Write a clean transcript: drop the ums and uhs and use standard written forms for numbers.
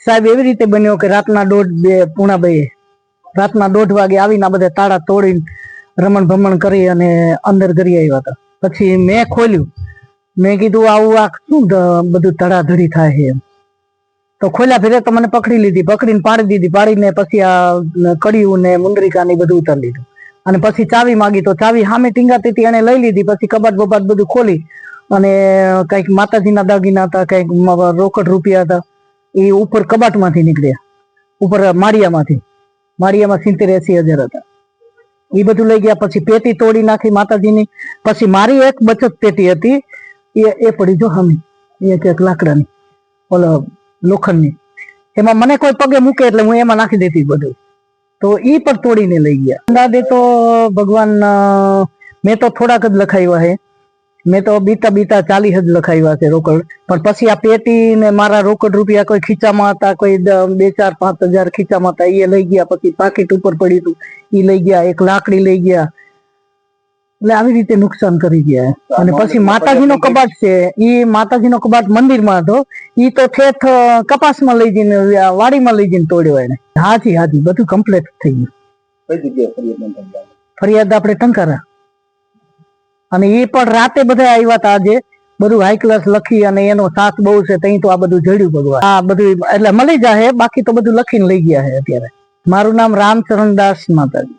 સાહેબ એવી રીતે બન્યો કે રાતના 1:30 રાતના 1:30 વાગે આવીને આ બધા તાળા તોડીને રમણ ભમણ કરી અને અંદર કરી આવ્યા હતા. પછી મેં ખોલ્યું, મેં કીધું આવું આ શું બધું ધડાધડી થાય છે. તો ખોલ્યા ફેરે તો મને પકડી લીધી, પકડીને પાડી દીધી, પાડીને પછી આ કડિયું ને મુંદરિકા ને બધું ઉતારી લીધું. અને પછી ચાવી માગી તો ચાવી સામે ટીંગાતી હતી, એને લઈ લીધી. પછી કબાટ બબાટ બધું ખોલી અને કઈક માતાજીના દાગીના હતા, કઈક રોકડ રૂપિયા હતા, એ ઉપર કબાટમાંથી નીકળ્યા, ઉપર માળિયામાં 70-80 હજાર હતા, એ બધું લઈ ગયા. પછી પેટી તોડી નાખી માતાજીની. પછી મારી એક બચત પેટી હતી, એ પડી જો સામે, એક લાકડાની ઓલો લોખંડની, એમાં મને કોઈ પગે મૂકે એટલે હું એમાં નાખી દેતી બધું. તો ઈ પણ તોડીને લઈ ગયા. અંદાજે તો ભગવાન મેં તો થોડાક જ લખાવ્યા છે, મેં તો બીતા 40 જ લખાવ્યા છે રોકડ. પણ પછી આ પેટી ને મારા રોકડ રૂપિયા કોઈ ખીચામાં હતા, કોઈ 2-4-5 હજાર ખીચામાં હતા, એ લઈ ગયા. પછી પાકીટ ઉપર પડ્યું હતું, એ લઈ ગયા. એક લાકડી લઈ ગયા. એટલે આવી રીતે નુકસાન કરી ગયા. અને પછી માતાજીનો કબાટ છે, ઈ માતાજીનો કબાટ મંદિરમાં હતો, ઈ તો ઠેઠ કપાસમાં લઈ જઈને વાડીમાં લઈ જઈને તોડ્યો એને. હાજી બધું કમ્પ્લીટ થઈ ગયું. કઈ જગ્યાએ ફરિયાદ આપણે ટંકારા. અને એ પણ રાતે બધા આવ્યા હતા. આજે બધું હાઈ ક્લાસ લખી અને એનો સાથ બહુ છે, તઈ તો આ બધું જડ્યું ભગવાન. આ બધું એટલે મળી જાય, બાકી તો બધું લખીને લઈ ગયા છે અત્યારે. મારું નામ રામચરણદાસ માતાજી.